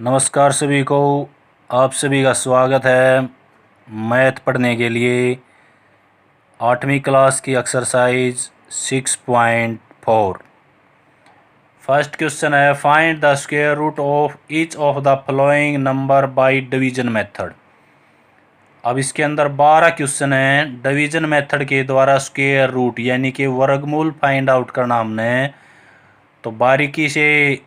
नमस्कार सभी को। आप सभी का स्वागत है मैथ पढ़ने के लिए। 8वीं क्लास की एक्सरसाइज 6.4। फर्स्ट क्वेश्चन है, find the square root of each of the following number by division method. अब इसके अंदर 12 क्वेश्चन हैं। डिवीजन मेथड के द्वारा स्क्वायर रूट यानी कि वर्गमूल फाइंड आउट करना हमने, तो बारीकी से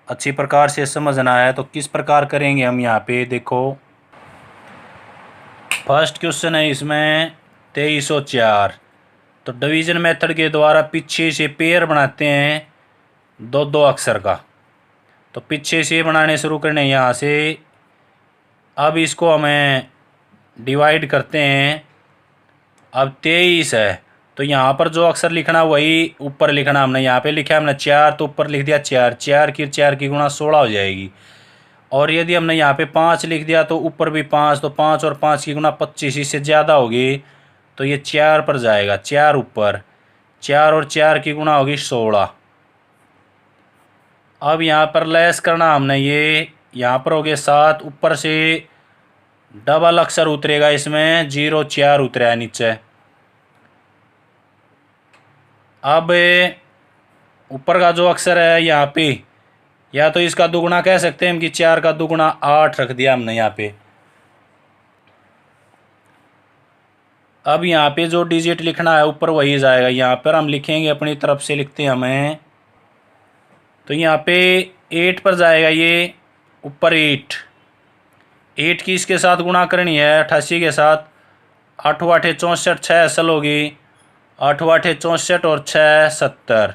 अच्छी प्रकार से समझना है। तो किस प्रकार करेंगे हम, यहाँ पे देखो। फर्स्ट क्वेश्चन है इसमें 2304। तो डिवीजन मेथड के द्वारा पीछे से पेयर बनाते हैं दो दो अक्षर का। तो पीछे से बनाने शुरू करने यहाँ से। अब इसको हमें डिवाइड करते हैं। अब 23 है तो यहाँ पर जो अक्षर लिखना वही ऊपर लिखना। हमने यहाँ पे लिखा है हमने 4, तो ऊपर लिख दिया 4। 4 की गुणा 16 हो जाएगी। और यदि हमने यहाँ पे 5 लिख दिया तो ऊपर भी 5, तो 5 और 5 की गुणा 25, इससे ज़्यादा होगी तो ये 4 पर जाएगा। 4 ऊपर, 4 और 4 की गुणा होगी 16। अब यहाँ पर लेस करना हमने, ये यहाँ पर हो गए 7, ऊपर से डबल अक्षर उतरेगा इसमें, 0 4 उतरा नीचे। अब ऊपर का जो अक्षर है यहाँ पे, या तो इसका दुगुना कह सकते हैं हम कि 4 का दुगुना 8 रख दिया हमने यहाँ पे। अब यहाँ पे जो डिजिट लिखना है ऊपर वही जाएगा। यहाँ पर हम लिखेंगे अपनी तरफ से, लिखते हैं हमें। तो यहाँ पे 8 पर जाएगा ये, ऊपर 8। 8 की इसके साथ गुणा करनी है 88 के साथ। 8 8 64, 6 असल होगी। 8 8 64 और 6 70।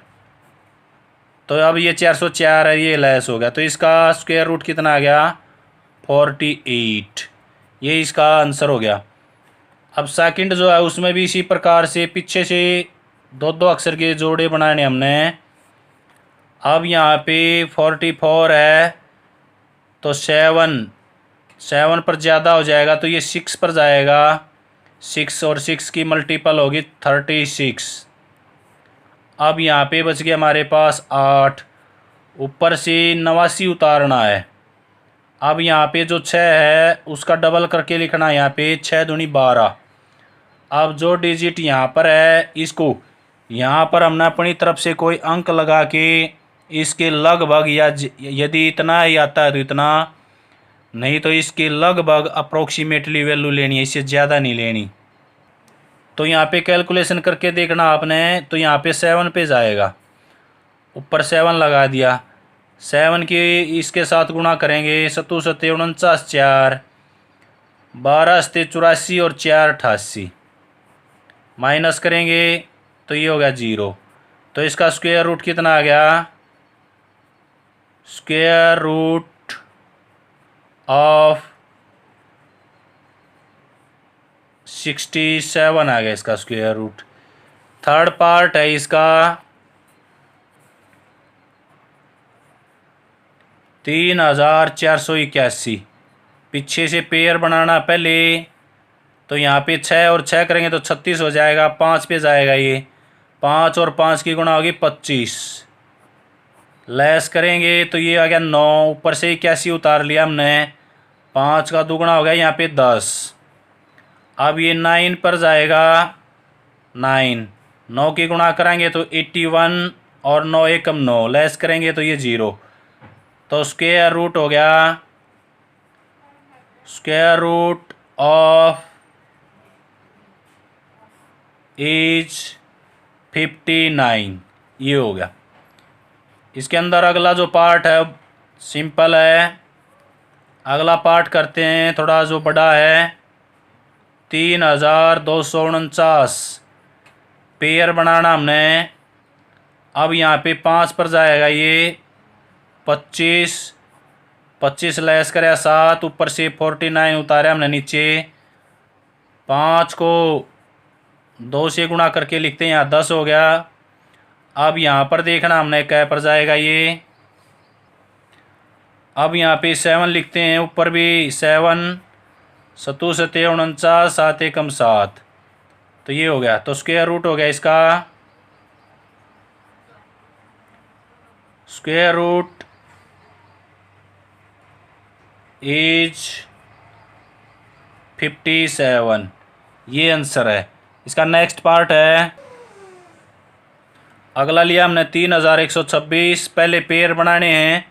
तो अब ये 404 है, ये लेस हो गया। तो इसका स्क्वायर रूट कितना आ गया? 48। ये इसका आंसर हो गया। अब सेकंड जो है उसमें भी इसी प्रकार से पीछे से दो दो अक्षर के जोड़े बनाने हमने। अब यहाँ पे 44 है तो 7 पर ज़्यादा हो जाएगा तो ये 6 पर जाएगा। 6 और 6 की मल्टीपल होगी 36। अब यहाँ पे बच गया हमारे पास 8, ऊपर से 89 उतारना है। अब यहाँ पे जो 6 है उसका डबल करके लिखना है यहाँ पे, 6 दूनी 12। अब जो डिजिट यहाँ पर है इसको यहाँ पर हमने अपनी तरफ से कोई अंक लगा के इसके लगभग, या यदि इतना ही आता है तो इतना, नहीं तो इसके लगभग अप्रोक्सीमेटली वैल्यू लेनी है, इससे ज़्यादा नहीं लेनी। तो यहाँ पे कैलकुलेशन करके देखना आपने। तो यहाँ पे 7 पे जाएगा, ऊपर 7 लगा दिया। 7 की इसके साथ गुणा करेंगे, 7 7 49, 4 12 7 84 और 4 88। माइनस करेंगे तो ये हो गया 0। तो इसका स्क्वायर रूट कितना आ गया? स्क्वायर रूट ऑफ 67 आ गया इसका स्क्वायर रूट। थर्ड पार्ट है इसका 3481। पीछे से पेयर बनाना पहले। तो यहाँ पे 6 और 6 करेंगे तो 36 हो जाएगा। 5 पे जाएगा ये, 5 और 5 की गुणा होगी 25। लेस करेंगे तो ये आ गया 9, ऊपर से 81 उतार लिया हमने। 5 का दुगुना हो गया यहाँ पे 10। अब ये 9 पर जाएगा। 9 की गुणा करेंगे तो 81 और 9 एकम 9, लेस करेंगे तो ये 0। तो स्क्वायर रूट हो गया, स्क्वायर रूट ऑफ इज 59, ये हो गया। इसके अंदर अगला जो पार्ट है सिंपल है। अगला पार्ट करते हैं, थोड़ा जो बड़ा है। 3249 पेयर बनाना हमने। अब यहाँ पे 5 पर जाएगा ये, 25 लेस करे 7, ऊपर से 49 उतारे हमने नीचे। 5 को 2 से गुणा करके लिखते हैं, यहाँ 10 हो गया। अब यहाँ पर देखना हमने कै पर जाएगा ये। अब यहाँ पे 7 लिखते हैं, ऊपर भी 7, 7 7 49, 7 एकम 7। तो ये हो गया। तो स्क्वायर रूट हो गया इसका, स्क्वायर रूट इज 57। ये आंसर है इसका। नेक्स्ट पार्ट है, अगला लिया हमने 3126। पहले पेयर बनाने हैं,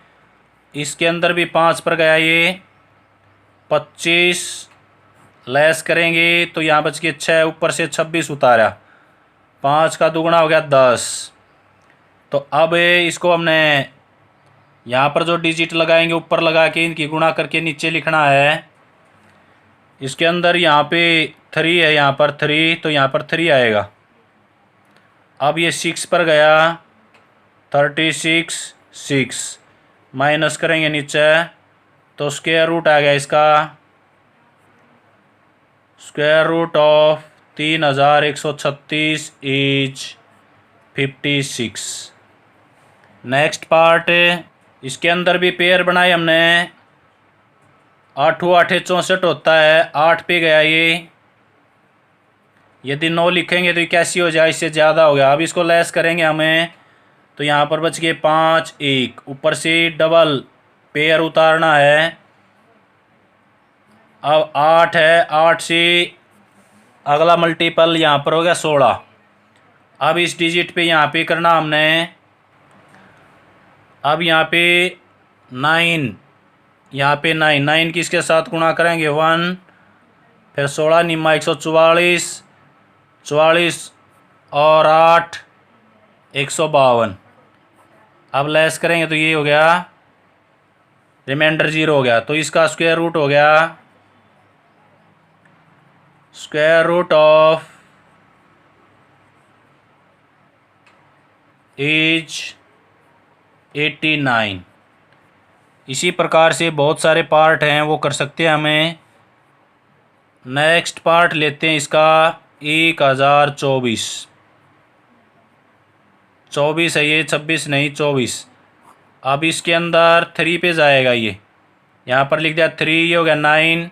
इसके अंदर भी 5 पर गया ये 25, लेस करेंगे तो यहाँ बच के 6, ऊपर से 26 उतारा, 5 का दुगुना हो गया 10। तो अब इसको हमने यहाँ पर जो डिजिट लगाएंगे ऊपर लगा के इनकी गुणा करके नीचे लिखना है। इसके अंदर यहाँ पे 3 है, यहाँ पर 3, तो यहाँ पर 3 आएगा। अब ये 6 पर गया 36, 6 माइनस करेंगे नीचे तो स्क्वायर रूट आ गया इसका, square root of 3136 is 56। Next part, इसके अंदर भी पेयर बनाए हमने। 8 8 64 होता है, 8 पे गया ये। यदि 9 लिखेंगे तो ये कैसी हो जाए, इससे ज़्यादा हो गया। अब इसको लेस करेंगे हमें तो यहाँ पर बच गए 5, 1, ऊपर से डबल पेयर उतारना है। अब 8 है, 8 से अगला मल्टीपल यहाँ पर हो गया 16। अब इस डिजिट पे यहाँ पे करना हमने, अब यहाँ पे 9, यहाँ पे 9, 9 किसके साथ गुणा करेंगे 1, फिर 16 निम्मा 144, 44 और 8 152। अब लेस करेंगे तो ये हो गया, रिमाइंडर 0 हो गया। तो इसका स्क्वायर रूट हो गया, स्क्वायर रूट ऑफ इज 89। इसी प्रकार से बहुत सारे पार्ट हैं वो कर सकते हैं हमें। नेक्स्ट पार्ट लेते हैं इसका 1024। 24 है ये, 26 नहीं 24। अब इसके अंदर 3 पे जाएगा ये, यहाँ पर लिख दिया 3, ये हो गया 9,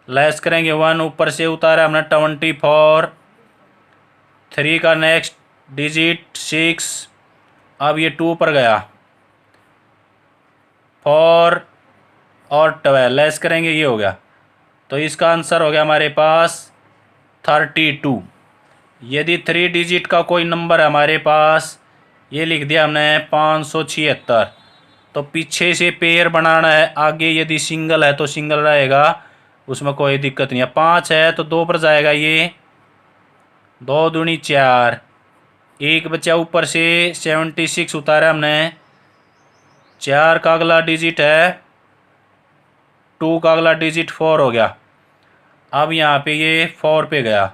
लेस करेंगे 1, ऊपर से उतारा हमने 24, 3 का नेक्स्ट डिजिट 6। अब ये 2 पर गया 4 और 12, लेस करेंगे ये हो गया। तो इसका आंसर हो गया हमारे पास 32। यदि 3 डिजिट का कोई नंबर है हमारे पास, ये लिख दिया हमने 576। तो पीछे से पेयर बनाना है, आगे यदि सिंगल है तो सिंगल रहेगा, उसमें कोई दिक्कत नहीं है। 5 है तो 2 पर जाएगा ये, 2 दूनी 4, 1 बचा ऊपर से 76 उतारा हमने। 4 का अगला डिजिट है 2, का अगला डिजिट 4 हो गया। अब यहाँ पे ये 4 पे गया,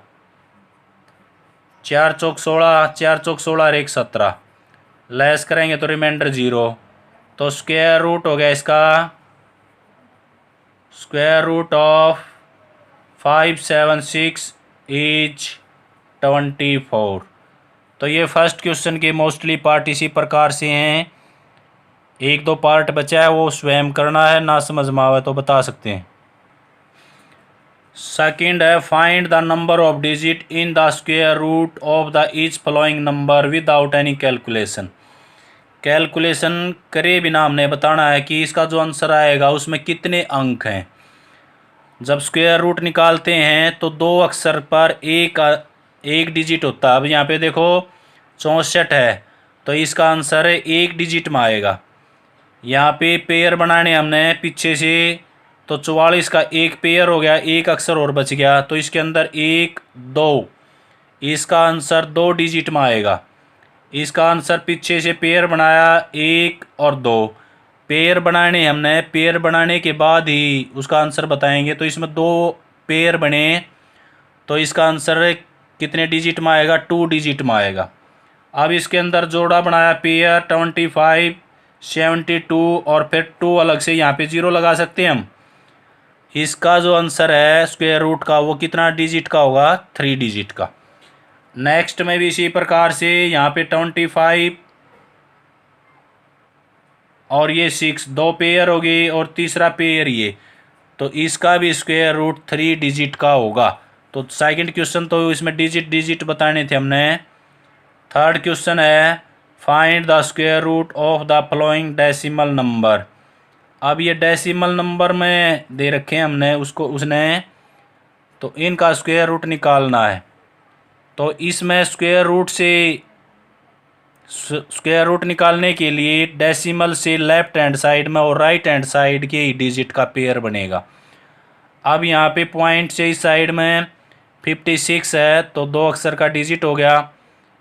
4 चौक 16, 4 चौक 16 और 1 17, लेस करेंगे तो रिमाइंडर 0। तो स्क्वायर रूट हो गया इसका, स्क्वायर रूट ऑफ 576 इज 24। तो ये फर्स्ट क्वेश्चन के मोस्टली पार्ट इसी प्रकार से हैं। 1-2 पार्ट बचा है वो स्वयं करना है, ना समझ में आवे तो बता सकते हैं। सेकंड है, find the number of digit in the square root of the each following number without any calculation. Calculation करे बिना हमने बताना है कि इसका जो आंसर आएगा उसमें कितने अंक हैं। जब स्क्वायर रूट निकालते हैं तो 2 अक्षर पर एक डिजिट होता है। अब यहाँ पे देखो 64 है तो इसका आंसर 1 डिजिट में आएगा। यहाँ पे पेयर बनाने हमने पीछे से, तो 44 का एक पेयर हो गया, एक अक्षर और बच गया, तो इसके अंदर 1 2, इसका आंसर 2 डिजिट में आएगा। इसका आंसर पीछे से पेयर बनाया 1 और 2, पेयर बनाने हमने, पेयर बनाने के बाद ही उसका आंसर बताएंगे। तो इसमें 2 पेयर बने तो इसका आंसर कितने डिजिट में आएगा, 2 डिजिट में आएगा। अब इसके अंदर जोड़ा बनाया पेयर 25, 72 और फिर 2 अलग से यहाँ पे 0 लगा सकते हैं हम। इसका जो आंसर है स्क्वायर रूट का वो कितना डिजिट का होगा, 3 डिजिट का। नेक्स्ट में भी इसी प्रकार से यहाँ पे 25 और ये 6, 2 पेयर हो गए और तीसरा पेयर ये, तो इसका भी स्क्वायर रूट 3 डिजिट का होगा। तो सेकंड क्वेश्चन तो इसमें डिजिट बताने थे हमने। थर्ड क्वेश्चन है, find the square root of the following decimal number. अब ये डेसिमल नंबर में दे रखे हैं हमने उसने, तो इनका स्क्वायर रूट निकालना है। तो इसमें स्क्वायर रूट निकालने के लिए डेसिमल से लेफ्ट हैंड साइड में और राइट हैंड साइड के ही डिजिट का पेयर बनेगा। अब यहाँ पे पॉइंट से इस साइड में 56 है, तो 2 अक्षर का डिजिट हो गया।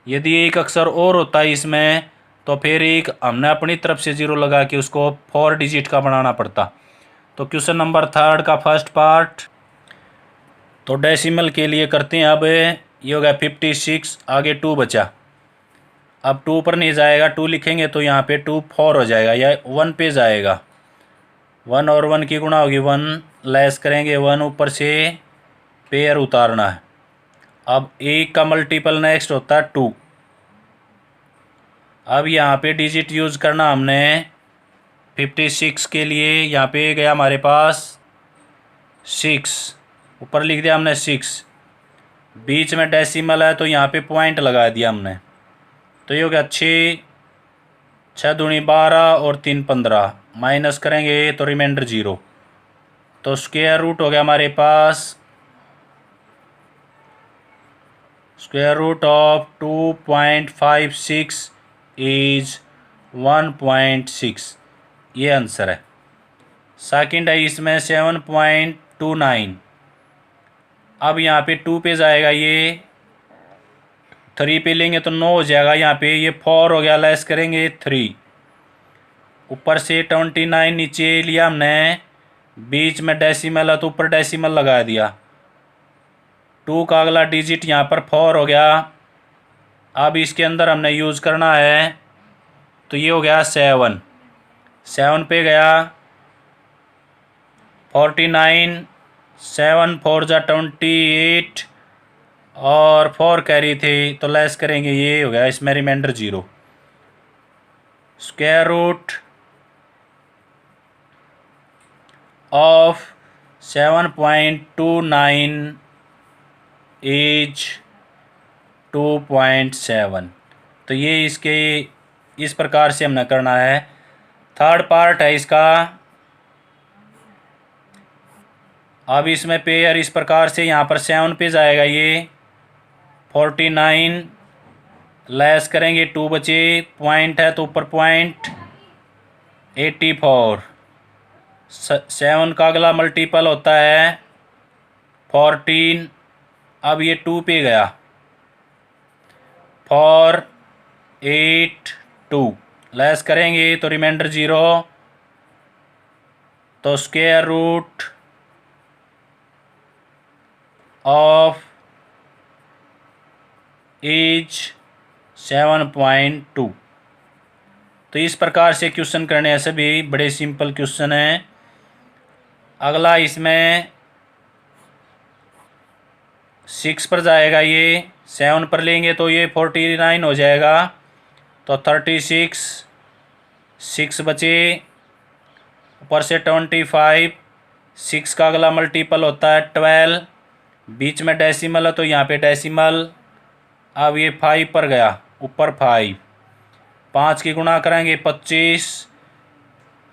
यदि एक अक्षर और होता है इसमें, तो फिर एक हमने अपनी तरफ से 0 लगा के उसको 4 डिजिट का बनाना पड़ता। तो क्वेश्चन नंबर 3 का फर्स्ट पार्ट तो डेसिमल के लिए करते हैं। अब ये हो गया 56, आगे 2 बचा। अब 2 पर नहीं जाएगा, 2 लिखेंगे तो यहाँ पे 2 4 हो जाएगा या 1 पे जाएगा। 1 और 1 की गुणा होगी 1, लेस करेंगे 1, ऊपर से पेयर उतारना है। अब 1 का मल्टीपल नेक्स्ट होता है 2। अब यहाँ पे डिजिट यूज़ करना हमने 56 के लिए। यहाँ पे गया हमारे पास 6, ऊपर लिख दिया हमने 6, बीच में डेसिमल है तो यहाँ पे पॉइंट लगा दिया हमने। तो ये हो गया 6, 6 दूनी 12 और 3 15, माइनस करेंगे तो रिमाइंडर 0। तो स्क्वायर रूट हो गया हमारे पास, स्क्वायर रूट ऑफ 2.56 इज 1.6, ये आंसर है। सेकंड है इसमें 7.29। अब यहाँ पे 2 पे जाएगा, ये 3 पे लेंगे तो 9 हो जाएगा। यहाँ पे ये 4 हो गया, लेस करेंगे 3, ऊपर से 29 नीचे लिया हमने, बीच में डेसिमल है तो ऊपर डेसिमल लगा दिया। 2 का अगला डिजिट यहाँ पर 4 हो गया। अब इसके अंदर हमने यूज़ करना है, तो ये हो गया 7, 7 पे गया 49, 7 4 जा 28 और 4 कैरी थे तो लेस करेंगे, ये हो गया इसमें reminder 0। Square root of 7.29 is 2.7। तो ये इसके इस प्रकार से हमने करना है। थर्ड पार्ट है इसका। अब इसमें पेयर इस प्रकार से, यहाँ पर 7 पे जाएगा, ये 49, लेस करेंगे 2 बचे, पॉइंट है तो ऊपर पॉइंट 84। 7 का अगला मल्टीपल होता है 14। अब ये 2 पे गया, 4 8 2, लेस करेंगे तो रिमाइंडर 0। तो स्क्वायर रूट ऑफ इज 7.2। तो इस प्रकार से क्वेश्चन करने हैं, सभी बड़े सिंपल क्वेश्चन हैं। अगला इसमें 6 पर जाएगा, ये 7 पर लेंगे तो ये 49 हो जाएगा। तो 36, 6 बचे, ऊपर से 25, 6 का अगला मल्टीपल होता है 12, बीच में डेसिमल है तो यहाँ पे डेसिमल। अब ये 5 पर गया, ऊपर 5, 5 की गुणा करेंगे 25,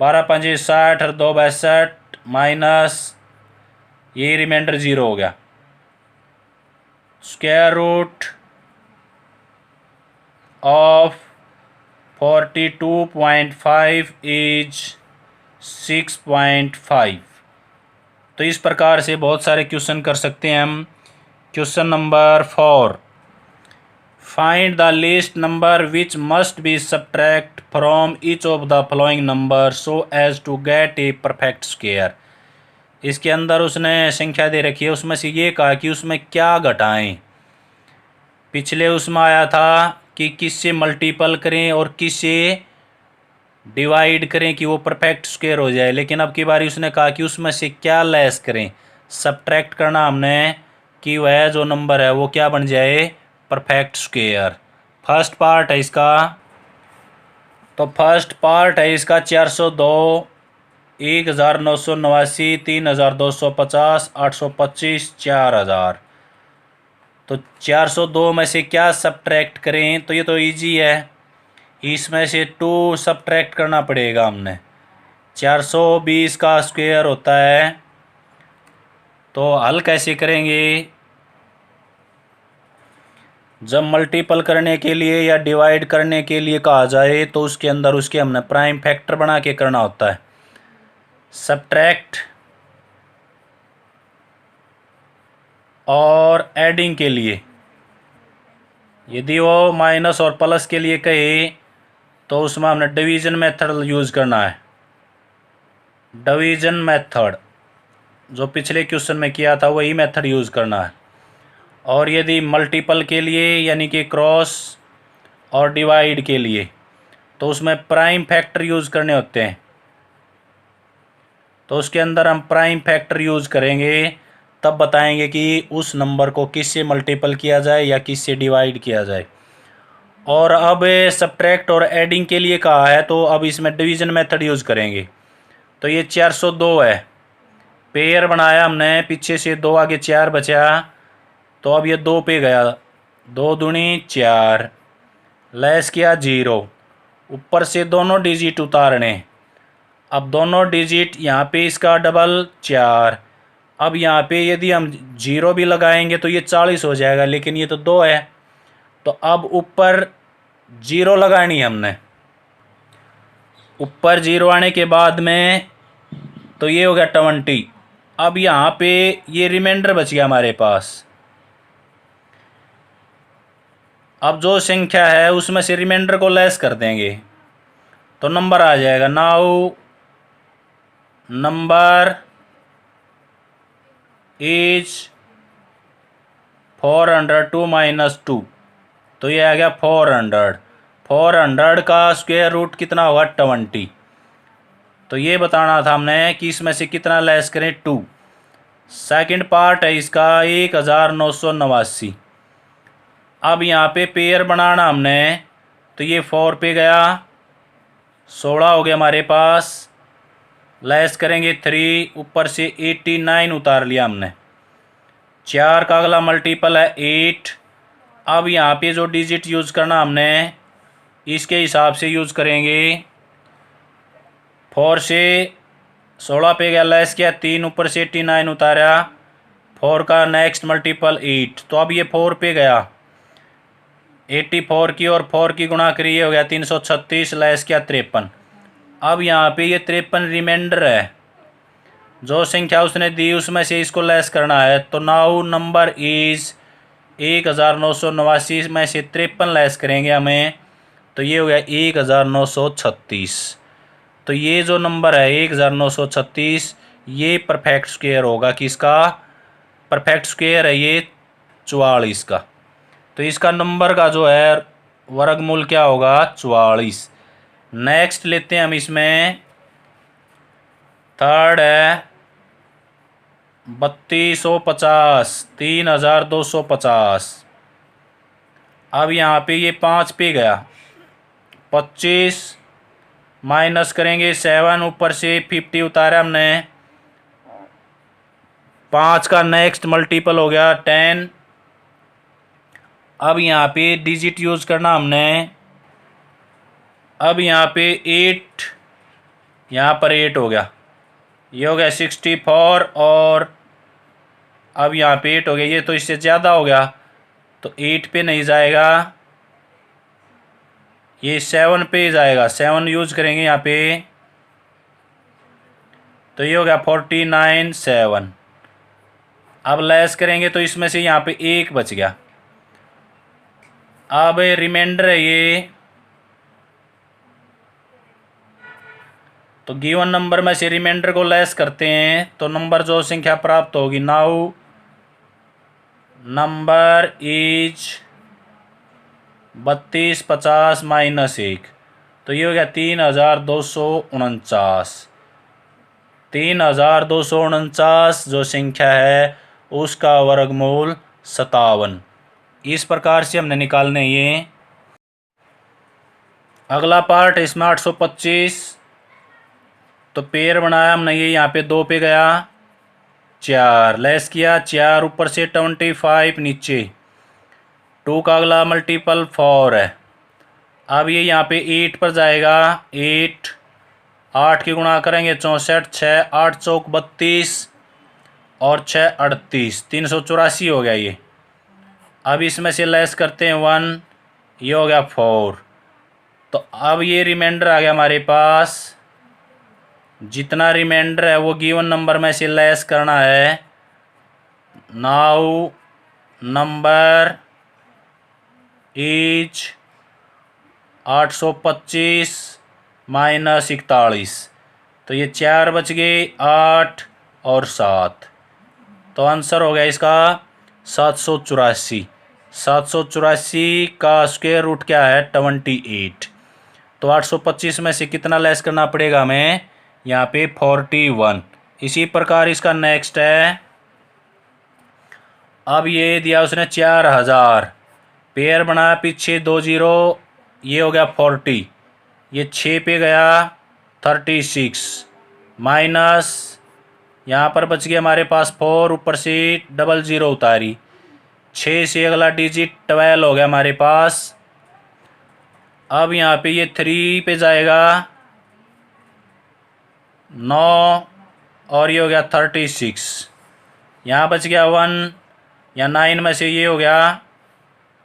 12 पंजे 60 और 2 62, माइनस ये रिमाइंडर 0 हो गया। Square root of 42.5 is 6.5। तो इस प्रकार से बहुत सारे क्वेश्चन कर सकते हैं हम। Question number 4, find the least number which must be subtract from each of the following number so as to get a perfect square. इसके अंदर उसने संख्या दे रखी है, उसमें से ये कहा कि उसमें क्या घटाएं। पिछले उसमें आया था कि किससे मल्टीपल करें और किससे डिवाइड करें कि वो परफेक्ट स्क्वायर हो जाए, लेकिन अब की बारी उसने कहा कि उसमें से क्या लेस करें, सब्ट्रैक्ट करना हमने कि वह जो नंबर है वो क्या बन जाए, परफेक्ट स्क्वायर। फर्स्ट पार्ट है इसका, तो फर्स्ट पार्ट है इसका 402, 1989, 3250, 825, 4000। तो 402 में से क्या सब्ट्रैक्ट करें, तो ये तो इजी है, इसमें से 2 सब्ट्रैक्ट करना पड़ेगा हमने। 420 का स्क्वायर होता है। तो हल कैसे करेंगे? जब मल्टीपल करने के लिए या डिवाइड करने के लिए कहा जाए तो उसके अंदर उसके हमने प्राइम फैक्टर बना के करना होता है। सब्ट्रैक्ट और एडिंग के लिए यदि वो माइनस और प्लस के लिए कहे तो उसमें हमने डिवीज़न मेथड यूज़ करना है। डिवीज़न मेथड जो पिछले क्वेश्चन में किया था वही मेथड यूज़ करना है। और यदि मल्टीपल के लिए यानी कि क्रॉस और डिवाइड के लिए तो उसमें प्राइम फैक्टर यूज़ करने होते हैं। तो उसके अंदर हम प्राइम फैक्टर यूज़ करेंगे, तब बताएंगे कि उस नंबर को किससे मल्टीपल किया जाए या किससे डिवाइड किया जाए। और अब सब्ट्रैक्ट और एडिंग के लिए कहा है तो अब इसमें डिवीज़न मेथड यूज़ करेंगे। तो ये 402 है, पेयर बनाया हमने, पीछे से 2 आगे 4 बचा, तो अब ये 2 पे गया, 2 दूनी 4, लेस किया 0, ऊपर से दोनों डिजिट उतारने। अब दोनों डिजिट यहाँ पे इसका डबल 4। अब यहाँ पे यदि हम 0 भी लगाएंगे तो ये 40 हो जाएगा, लेकिन ये तो 2 है, तो अब ऊपर 0 लगानी है हमने। ऊपर 0 आने के बाद में तो ये हो गया 20। अब यहाँ पे ये रिमाइंडर बच गया हमारे पास। अब जो संख्या है उसमें से रिमाइंडर को लेस कर देंगे तो नंबर आ जाएगा। नाउ नंबर इज 402 माइनस 2, तो ये आ गया 400। 400 का स्क्वायर रूट कितना होगा? 20। तो ये बताना था हमने कि इसमें से कितना लेस करें? 2। सेकंड पार्ट है इसका 1989। अब यहाँ पे पेयर बनाना हमने, तो ये 4 पे गया, 16 हो गया हमारे पास, लेस करेंगे 3, ऊपर से 89 उतार लिया हमने। 4 का अगला मल्टीपल है 8। अब यहाँ पे जो डिजिट यूज़ करना हमने इसके हिसाब से यूज़ करेंगे। 4 से 16 पे गया, लेस किया 3, ऊपर से 89 उतारा, 4 का नेक्स्ट मल्टीपल 8, तो अब ये 4 पे गया, 84 की और 4 की गुणा करिए, हो गया 336, लेस किया 53। अब यहाँ पे ये 53 रिमाइंडर है, जो संख्या उसने दी उसमें से इसको लेस करना है। तो नाउ नंबर इज़ 1989 में से 53 लेस करेंगे हमें, तो ये हो गया 1936। तो ये जो नंबर है 1936 ये परफेक्ट स्क्वायर होगा। किसका परफेक्ट स्क्वायर है? ये 44 का। तो इसका नंबर का जो है वर्गमूल क्या होगा? 44। नेक्स्ट लेते हैं हम इसमें, थर्ड है 3250, 3250। अब यहाँ पे ये 5 पे गया, 25 माइनस करेंगे 7, ऊपर से 50 उतारा हमने, 5 का नेक्स्ट मल्टीपल हो गया 10। अब यहाँ पे डिजिट यूज़ करना हमने, अब यहाँ पे 8, यहाँ पर 8 हो गया, ये हो गया 64, और अब यहाँ पे 8 हो गया, ये तो इससे ज़्यादा हो गया तो 8 पे नहीं जाएगा, ये 7 पे जाएगा, 7 यूज़ करेंगे यहाँ पे, तो ये हो गया 49 7। अब लेस करेंगे तो इसमें से यहाँ पे 1 बच गया। अब रिमाइंडर है ये, तो गिवन नंबर में से रिमाइंडर को लेस करते हैं तो नंबर जो संख्या प्राप्त होगी, नाउ नंबर इज 3250 माइनस 1, तो ये हो गया 3249। 3249 जो संख्या है उसका वर्गमूल 57। इस प्रकार से हमने निकालने ये। अगला पार्ट इसमें 825, तो पेयर बनाया हमने, ये यहाँ पे 2 पे गया, 4 लेस किया 4, ऊपर से 25 नीचे, 2 का अगला मल्टीपल 4 है। अब ये यहाँ पे 8 पर जाएगा 8, 8 की गुणा करेंगे 64, 6 8 चौक 32 और 6 38, 384 हो गया ये। अब इसमें से लेस करते हैं 1, ये हो गया 4। तो अब ये रिमाइंडर आ गया हमारे पास। जितना रिमाइंडर है वो गिवन नंबर में से लेस करना है। Now number is 825 minus 41। तो ये 4 बच गए, 8 और 7। तो आंसर हो गया इसका 784। 784 का स्क्वायर रूट क्या है? 28। तो 825 में से कितना लेस करना पड़ेगा हमें? यहाँ पे 41। इसी प्रकार इसका नेक्स्ट है। अब ये दिया उसने 4000, पेयर बनाया पीछे 2 जीरो, ये हो गया 40, ये 6 पे गया 36 माइनस यहाँ पर बच गया हमारे पास 4, ऊपर से डबल ज़ीरो उतारी, 6 से अगला डिजिट 12 हो गया हमारे पास। अब यहाँ पे ये 3 पे जाएगा 9 और ये हो गया 36, यहाँ बच गया 1, या 9 में से ये हो गया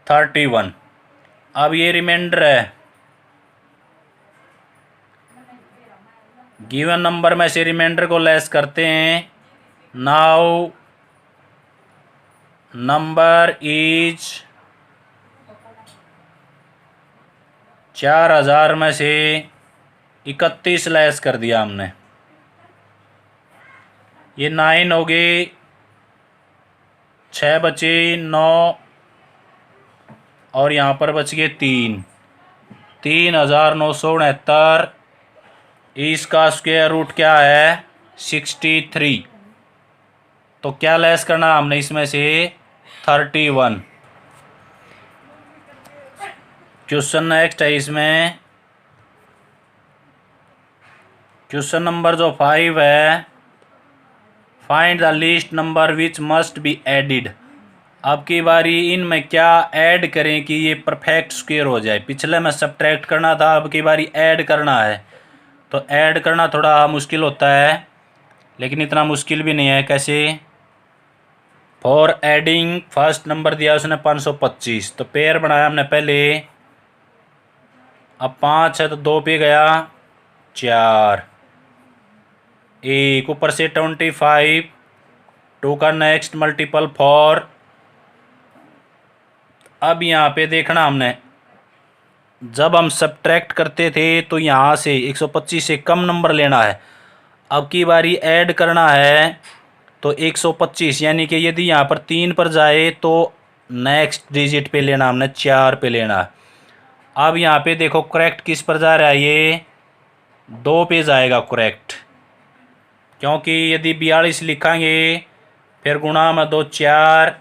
31। अब ये रिमाइंडर है, गिवन नंबर में से रिमाइंडर को लेस करते हैं। नाउ नंबर इज 4000 में से 31 लेस कर दिया हमने, ये 9 हो गए, 6 बचे 9 और यहाँ पर बच गए 3, 3969। इसका स्क्वायर रूट क्या है? 63। तो क्या लेस करना हमने इसमें से? 31। क्वेश्चन नेक्स्ट है इसमें, क्वेश्चन नंबर जो 5 है, find the least number which must be added. अब की बारी इनमें क्या ऐड करें कि ये परफेक्ट स्क्वायर हो जाए। पिछले में सब्ट्रैक्ट करना था, अब की बारी ऐड करना है। तो ऐड करना थोड़ा मुश्किल होता है, लेकिन इतना मुश्किल भी नहीं है। कैसे? फॉर एडिंग, फर्स्ट नंबर दिया उसने 525, तो पेयर बनाया हमने पहले। अब 5 है तो 2 पे गया 4, 1 ऊपर से 25, 2 का नेक्स्ट मल्टीपल 4। अब यहाँ पे देखना हमने, जब हम सब्ट्रैक्ट करते थे तो यहाँ से 125 से कम नंबर लेना है। अब की बारी ऐड करना है तो 125, यानी कि यदि यहाँ पर 3 पर जाए तो नेक्स्ट डिजिट पे लेना हमने, 4 पे लेना। अब यहाँ पे देखो करेक्ट किस पर जा रहा है? ये 2 पे जाएगा करेक्ट, क्योंकि यदि 42 लिखेंगे फिर गुणा में 2 4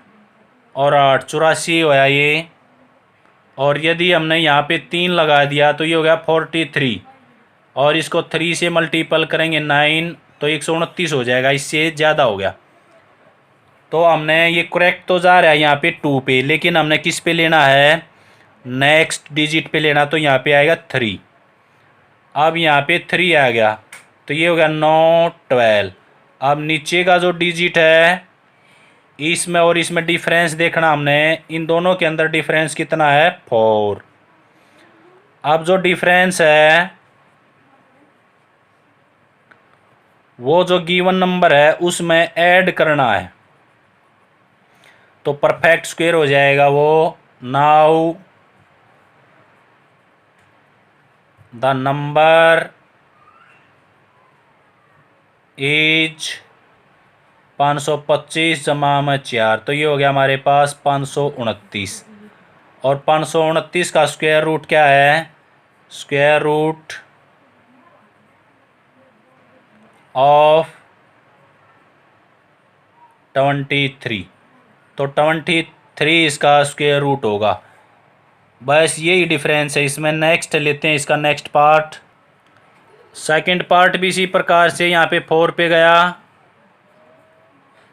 और 8 84 होया ये। और यदि हमने यहाँ पे 3 लगा दिया तो ये हो गया 43, और इसको 3 से मल्टीपल करेंगे 9 तो 129 हो जाएगा, इससे ज़्यादा हो गया। तो हमने ये करेक्ट तो जा रहा है यहाँ पे 2 पे, लेकिन हमने किस पे लेना है? नेक्स्ट डिजिट पे लेना, तो यहाँ पे आएगा 3। अब यहाँ पे 3 आ गया तो ये हो गया 9 12। अब नीचे का जो डिजिट है इसमें और इसमें डिफरेंस देखना हमने, इन दोनों के अंदर डिफरेंस कितना है? 4। अब जो डिफरेंस है वो जो गिवन नंबर है उसमें ऐड करना है, तो परफेक्ट स्क्वायर हो जाएगा वो। नाउ द नंबर इज 525 जमा में 4, तो ये हो गया हमारे पास 529। और 529 का स्क्वायर रूट क्या है? स्क्वायर रूट ऑफ 23, तो 23 इसका स्क्वायर रूट होगा। बस यही डिफरेंस है इसमें। नेक्स्ट लेते हैं इसका नेक्स्ट पार्ट। सेकंड पार्ट भी इसी प्रकार से, यहाँ पे 4 पे गया,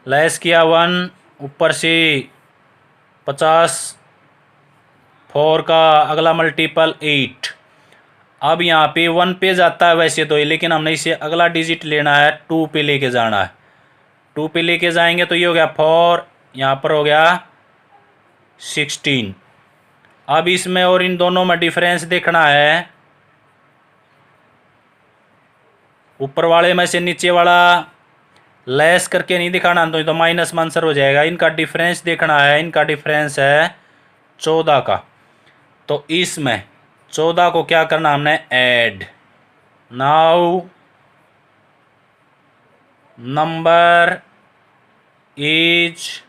लेस किया 1, ऊपर से 50, 4 का अगला मल्टीपल 8। अब यहाँ पे 1 पे जाता है वैसे तो ये, लेकिन हमने इसे अगला डिजिट लेना है, 2 पे लेके जाना है। 2 पे लेके जाएंगे तो ये हो गया 4, यहाँ पर हो गया 16। अब इसमें और इन दोनों में डिफरेंस देखना है। ऊपर वाले में से नीचे वाला लेस करके नहीं दिखाना, तो माइनस में आंसर हो जाएगा। इनका डिफरेंस देखना है, इनका डिफरेंस है 14 का। तो इसमें 14 को क्या करना हमने, ऐड। नाउ नंबर इज,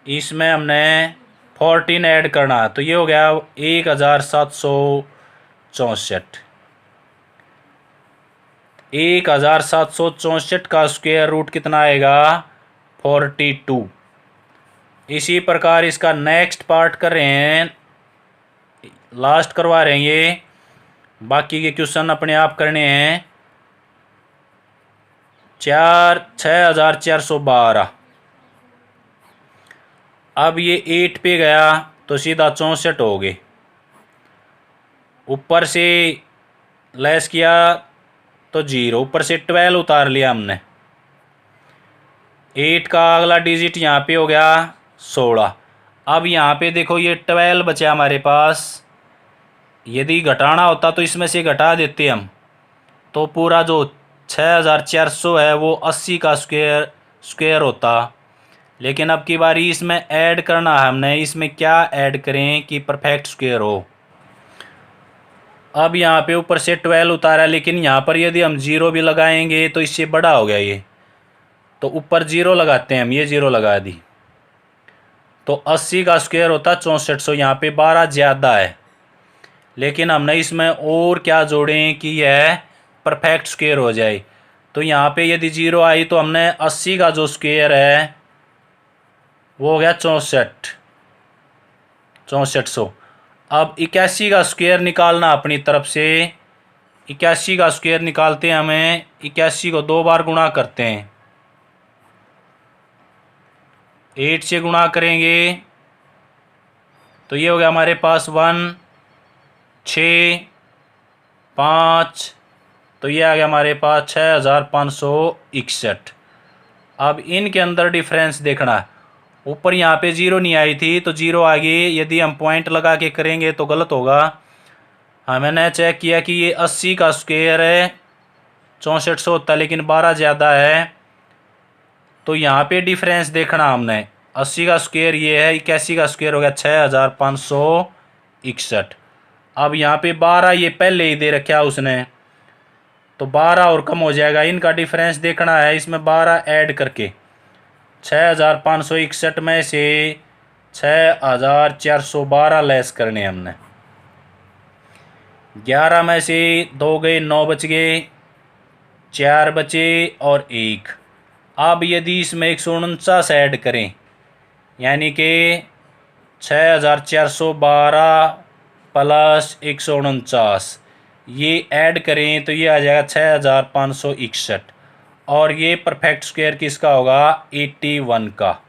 इसमें हमने 14 ऐड करना है, तो ये हो गया 1764। 1764 का स्क्वायर रूट कितना आएगा, 42। इसी प्रकार इसका नेक्स्ट पार्ट कर रहे हैं, लास्ट करवा रहे हैं ये, बाकी के क्वेश्चन अपने आप करने हैं। 6412। अब ये 8 पे गया तो सीधा 64 हो गए। ऊपर से लेस किया तो 0, ऊपर से 12 उतार लिया हमने। 8 का अगला डिजिट यहाँ पे हो गया 16। अब यहाँ पे देखो ये 12 बचा हमारे पास। यदि घटाना होता तो इसमें से घटा देते हम, तो पूरा जो 6400 है वो 80 का स्क्वायर होता। लेकिन अब की बारी इसमें ऐड करना है हमने। इसमें क्या ऐड करें कि परफेक्ट स्क्वायर हो। अब यहाँ पे ऊपर से 12 उतारा, लेकिन यहाँ पर यदि हम 0 भी लगाएंगे तो इससे बड़ा हो गया ये, तो ऊपर 0 लगाते हैं हम, ये 0 लगा दी तो 80 का स्क्वायर होता 6400। यहाँ पे 12 ज़्यादा है, लेकिन हमने इसमें और क्या जोड़ें कि यह परफेक्ट स्क्वायर हो जाए। तो यहाँ पे यदि 0 आई तो हमने 80 का जो स्क्वायर है वो हो गया 6400। अब 81 का स्क्वायर निकालना अपनी तरफ से। 81 का स्क्वायर निकालते हैं हमें, 81 को 2 बार गुणा करते हैं, 8 से गुणा करेंगे तो ये हो गया हमारे पास 1, 6, 5, तो ये आ गया हमारे पास 6561। अब इनके अंदर डिफरेंस देखना है। ऊपर यहाँ पे 0 नहीं आई थी तो 0 आ गई। यदि हम पॉइंट लगा के करेंगे तो गलत होगा। हमने चेक किया कि ये 80 का स्क्वायर है 6400 होता, लेकिन 12 ज़्यादा है, तो यहाँ पे डिफरेंस देखना हमने। 80 का स्क्वायर ये है, 81 का स्क्वायर हो गया 6561। अब यहाँ पे 12 ये पहले ही दे रखा है उसने, तो 12 और कम हो जाएगा। इनका डिफरेंस देखना है, इसमें 12 ऐड करके 6561 में से 6412 लेस करने हमने। 11 में से 2 गए, 9 बच गए, 4 बचे और 1। अब यदि इसमें 149 ऐड करें, यानी कि 6412 प्लस 149 ये ऐड करें तो ये आ जाएगा 6561। और ये परफेक्ट स्क्वायर किसका होगा, 81 का।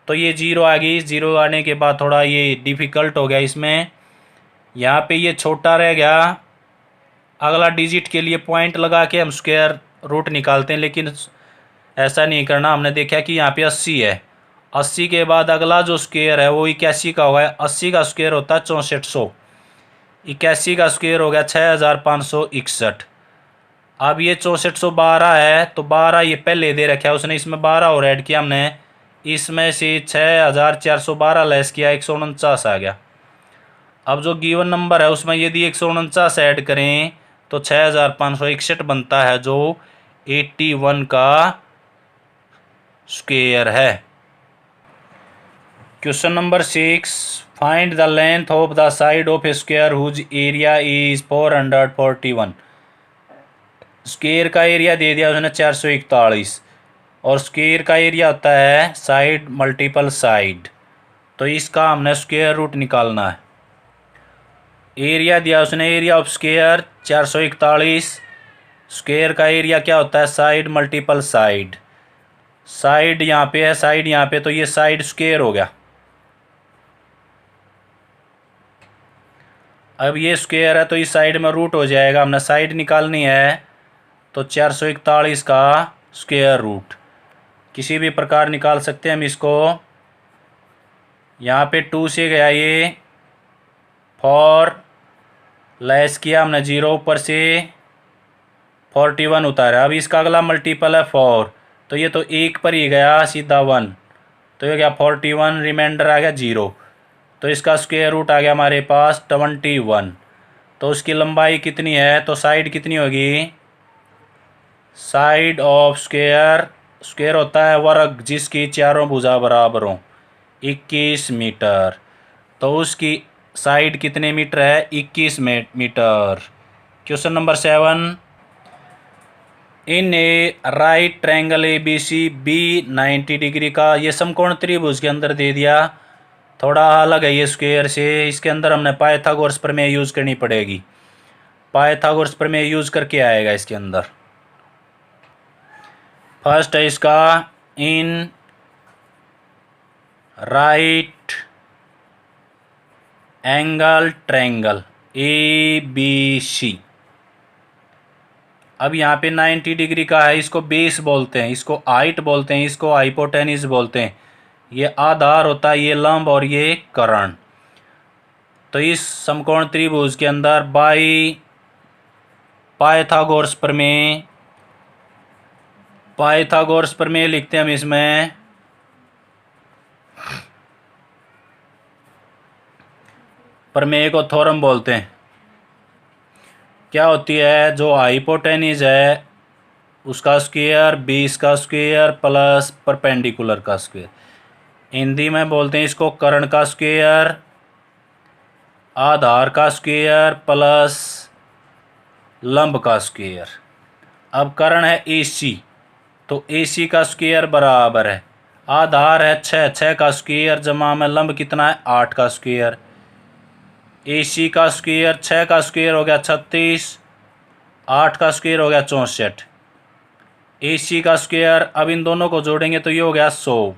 तो ये 0 आ गई। 0 आने के बाद थोड़ा ये डिफ़िकल्ट हो गया इसमें, यहाँ पे ये छोटा रह गया। अगला डिजिट के लिए पॉइंट लगा के हम स्क्वायर रूट निकालते हैं, लेकिन ऐसा नहीं करना। हमने देखा कि यहाँ पे 80 है, 80 के बाद अगला जो स्क्वायर है वो 81 का होगा। 80 का स्क्वायर होता है 6400, 81 का स्क्वायर हो गया 6561। अब ये 6412 है, तो 12 ये पहले दे रखा है उसने, इसमें 12 और ऐड किया हमने। इसमें से 6412 लेस किया, 149 आ गया। अब जो गिवन नंबर है उसमें यदि 149 ऐड करें तो 6561 बनता है, जो 81 का स्क्वायर है। Question number 6, find the length of the side of a square whose area is 441। Square का एरिया दे दिया उसने 441, और स्क्वायर का एरिया होता है साइड मल्टीपल साइड, तो इसका हमने स्क्वायर रूट निकालना है। एरिया दिया उसने, एरिया ऑफ स्क्वायर 441, स्क्वायर का एरिया क्या होता है, साइड मल्टीपल साइड। साइड यहाँ पे है, साइड यहाँ पे, तो ये साइड स्क्वायर हो गया। अब ये स्क्वायर है तो इस साइड में रूट हो जाएगा, हमने साइड निकालनी है तो 441 का स्क्वायर रूट किसी भी प्रकार निकाल सकते हैं हम इसको। यहाँ पे 2 से गया ये, 4 लेस किया हमने 0 ऊपर से, 41 उतारा। अब इसका अगला मल्टीपल है 4, तो ये तो 1 पर ही गया सीधा 1, तो ये गया 41, रिमाइंडर आ गया 0, तो इसका स्क्वायर रूट आ गया हमारे पास 21। तो उसकी लंबाई कितनी है, तो साइड कितनी होगी, साइड ऑफ स्क्वायर, स्क्वायर होता है वर्ग जिसकी चारों भुजा बराबर हों, 21 मीटर। तो उसकी साइड कितने मीटर है, 21 metre. Question number 7, in a right triangle A B C B 90 degree का, ये समकोण त्रिभुज के अंदर दे दिया, थोड़ा अलग है ये स्क्वायर से, इसके अंदर हमने पाइथागोरस प्रमेय यूज़ करनी पड़ेगी। पाइथागोरस प्रमेय यूज़ करके आएगा इसके अंदर। फर्स्ट है इसका, in right angle triangle A B C. अब यहाँ पे 90 डिग्री का है, इसको बेस बोलते हैं, इसको हाइट बोलते हैं, इसको हाइपोटेनिस बोलते हैं। ये आधार होता है, ये लंब और ये कर्ण। तो इस समकोण त्रिभुज के अंदर बाई पाइथागोरस प्रमेय, पाइथागोरस प्रमेय लिखते हैं हम इसमें। प्रमेय को थ्योरम बोलते हैं। क्या होती है, जो हाइपोटेनिस है उसका स्क्वायर, बेस का स्क्वायर प्लस परपेंडिकुलर का स्क्वायर, हिंदी में बोलते हैं इसको कर्ण का स्क्वायर, आधार का स्क्वायर प्लस लंब का स्क्वायर। अब कर्ण है AC, तो AC का स्क्वायर बराबर है, आधार है 6 का स्क्वायर जमा में लंब कितना है 8 का स्क्वायर। AC का स्क्वायर 6 का स्क्वायर हो गया 36, 8 का स्क्वायर हो गया 64। AC का स्क्वायर, अब इन दोनों को जोड़ेंगे तो ये हो गया 100।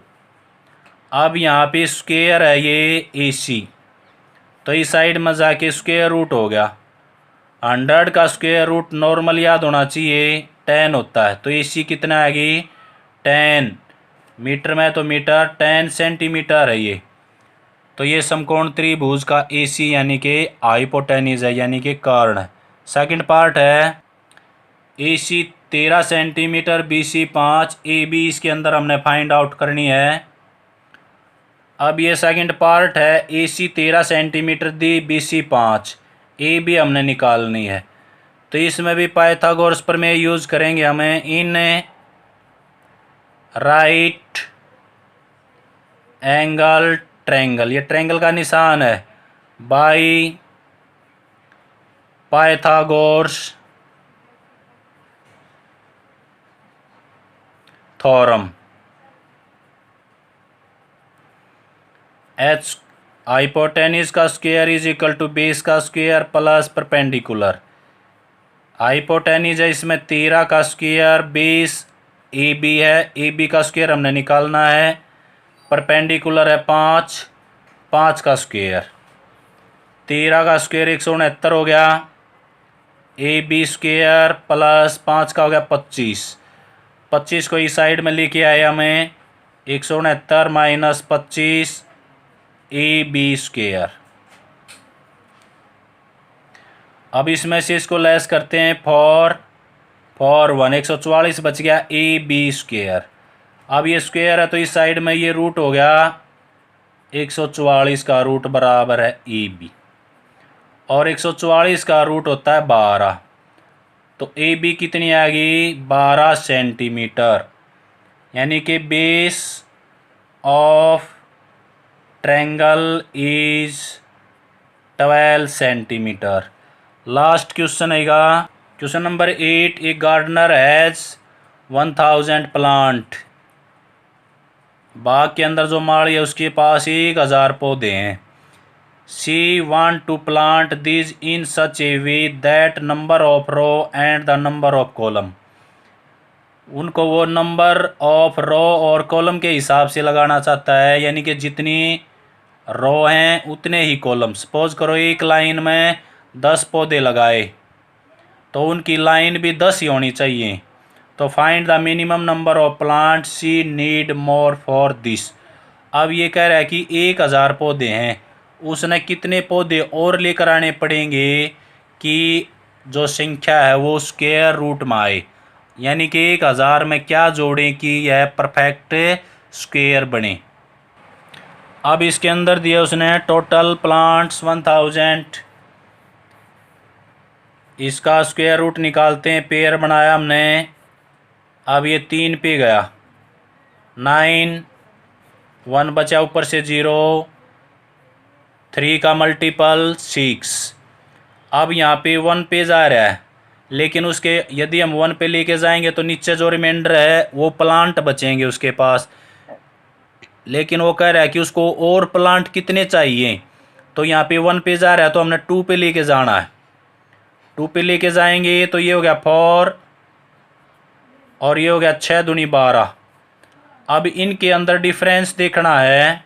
अब यहाँ पे स्क्वायर है ये AC, तो इस साइड में जाके स्क्वायर रूट हो गया। 100 का स्क्वायर रूट नॉर्मल याद होना चाहिए 10 होता है, तो AC कितना आएगी 10, मीटर में तो मीटर, 10 सेंटीमीटर है ये। तो ये समकोण त्रिभुज का AC यानी कि हाइपोटेनिस है, यानी कि कर्ण है। सेकंड पार्ट है, AC 13 सेंटीमीटर, BC 5, AB इसके अंदर हमने फाइंड आउट करनी है। अब ये सेकंड पार्ट है, AC 13 सेंटीमीटर दी, BC 5, AB हमने निकालनी है। तो इसमें भी पाइथागोरस प्रमेय यूज़ करेंगे हमें। इन राइट एंगल ट्रायंगल, ये ट्रायंगल का निशान है, by Pythagoras theorem, H hypotenuse का square is equal to base का स्क्वायर प्लस परपेंडिकुलर। हाइपोटेनिस है इसमें 13 का स्क्वायर, बेस AB है, AB का स्क्वायर हमने निकालना है, परपेंडिकुलर है 5, 5 का स्क्वायर, 13 का स्क्वायर 169 हो गया, AB स्क्वायर प्लस 5 का हो गया 25, 25 को इस साइड में लेके आए हमें, 169 माइनस 25 AB स्क्वायर। अब इसमें से इसको लेस करते हैं, 4 4 1 144 बच गया AB स्क्वायर। अब ये स्क्वायर है तो इस साइड में ये रूट हो गया, 144 का रूट बराबर है AB, और 144 का रूट होता है 12, तो AB कितनी आएगी 12 सेंटीमीटर, यानी कि base of triangle is 12 centimetre. Last question आएगा, question number 8, a gardener has 1000 plant, बाग के अंदर जो माली है उसके पास 1000 पौधे हैं। She want to plant this in such a way that number of row and the number of column, उनको वो नंबर ऑफ रो और कॉलम के हिसाब से लगाना चाहता है, यानी कि जितनी रो हैं उतने ही कॉलम। सपोज करो एक लाइन में 10 पौधे लगाए तो उनकी लाइन भी 10 ही होनी चाहिए। तो find the minimum number of plant she need more for this. अब ये कह रहा है कि 1000 पौधे हैं, उसने कितने पौधे और लेकर आने पड़ेंगे कि जो संख्या है वो स्क्वायर रूट में आए, यानी कि 1000 में क्या जोड़ें कि यह परफेक्ट स्क्वायर बने। अब इसके अंदर दिया उसने टोटल प्लांट्स 1000, इसका स्क्वायर रूट निकालते हैं। पेयर बनाया हमने, अब ये 3 पे गया, 9, 1 बचा ऊपर से 0, 3 का मल्टीपल 6। अब यहाँ पे 1 पे जा रहा है, लेकिन उसके यदि हम 1 पे लेके जाएंगे तो नीचे जो रिमाइंडर है वो प्लांट बचेंगे उसके पास, लेकिन वो कह रहा है कि उसको और प्लांट कितने चाहिए। तो यहाँ पे 1 पे जा रहा है तो हमने 2 पे लेके जाना है। 2 पे लेके जाएंगे तो ये हो गया 4 और ये हो गया 6 दूनी 12। अब इनके अंदर डिफरेंस देखना है,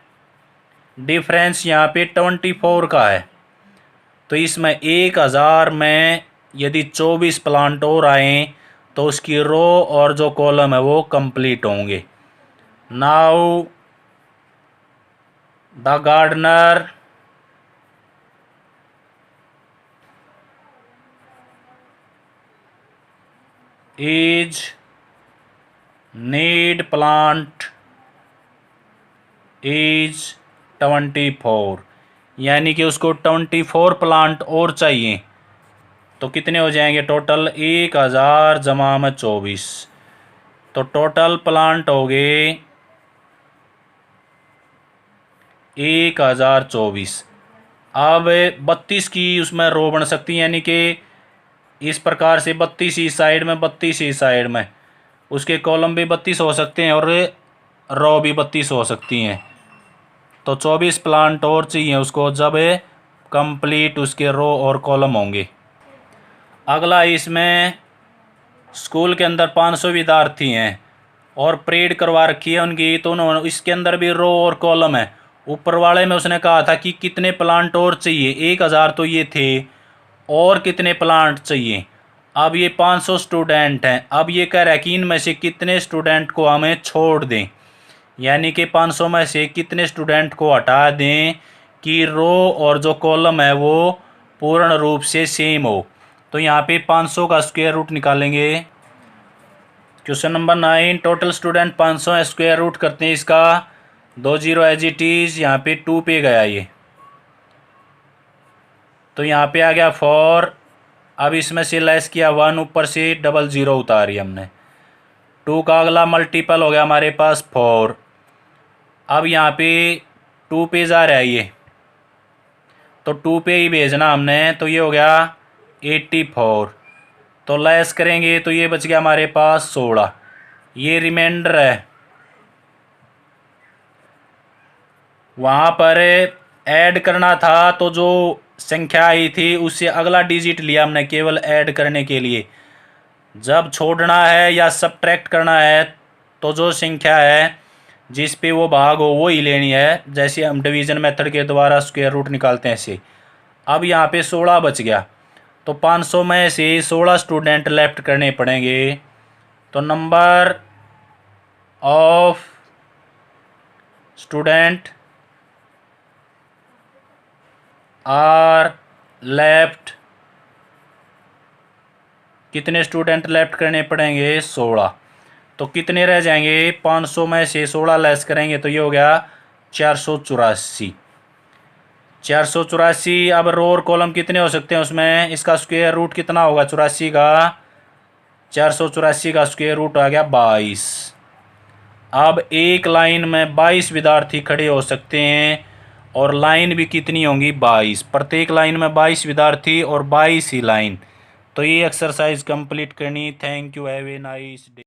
डिफरेंस यहाँ पे 24 का है। तो इसमें 1000 में यदि 24 प्लांट और आए तो उसकी रो और जो कॉलम है वो कंप्लीट होंगे। Now the gardener is need plant is 24, यानी कि उसको 24 प्लांट और चाहिए। तो कितने हो जाएंगे टोटल, 1000 जमा में 24, तो टोटल प्लांट हो गए 1024। अब 32 की उसमें रो बन सकती है, यानी कि इस प्रकार से 32 इस साइड में, 32 इस साइड में, उसके कॉलम भी 32 हो सकते हैं और रो भी 32 हो सकती हैं। तो 24 प्लांट और चाहिए उसको जब कंप्लीट उसके रो और कॉलम होंगे। अगला इसमें स्कूल के अंदर 500 विद्यार्थी हैं और परेड करवा रखी है उनकी, तो उन्होंने इसके अंदर भी रो और कॉलम है। ऊपर वाले में उसने कहा था कि कितने प्लांट और चाहिए, 1000 तो ये थे और कितने प्लांट चाहिए। अब ये 500 स्टूडेंट हैं, अब ये कह रहा है कि इनमें से कितने स्टूडेंट को हमें छोड़ दें, यानी कि 500 में से कितने स्टूडेंट को हटा दें कि रो और जो कॉलम है वो पूर्ण रूप से सेम हो। तो यहाँ पे 500 का स्क्वायर रूट निकालेंगे। क्वेश्चन नंबर 9, टोटल स्टूडेंट 500 है, स्क्वायर रूट करते हैं इसका। 2 0 एज इट इज़, यहाँ पे 2 पे गया ये, तो यहाँ पे आ गया 4। अब इसमें से लेस किया 1, ऊपर से डबल 0 उतारी हमने। 2 का अगला मल्टीपल हो गया हमारे पास 4। अब यहाँ पे 2 पे जा रहा है ये, तो 2 पे ही भेजना हमने, तो ये हो गया 84। तो लेस करेंगे तो ये बच गया हमारे पास 16। ये रिमाइंडर है, वहाँ पर ऐड करना था तो जो संख्या आई थी उससे अगला डिजिट लिया हमने केवल ऐड करने के लिए। जब छोड़ना है या सब्ट्रैक्ट करना है तो जो संख्या है जिस पे वो भाग हो वो ही लेनी है, जैसे हम डिवीज़न मेथड के द्वारा स्क्वायर रूट निकालते हैं ऐसे। अब यहाँ पे 16 बच गया, तो 500 में से 16 स्टूडेंट लेफ्ट करने पड़ेंगे। तो number of student are left, कितने स्टूडेंट लेफ्ट करने पड़ेंगे, 16। तो कितने रह जाएंगे, 500 में से 16 लेस करेंगे तो ये हो गया 484। 484। अब रो और कॉलम कितने हो सकते हैं उसमें, इसका स्क्वायर रूट कितना होगा 84 का, 484 का स्क्वायर रूट आ गया 22। अब एक लाइन में 22 विद्यार्थी खड़े हो सकते हैं और लाइन भी कितनी होंगी, 22। प्रत्येक लाइन में 22 विद्यार्थी और 22 ही लाइन। तो ये एक्सरसाइज कंप्लीट करनी। Thank you, have a nice day.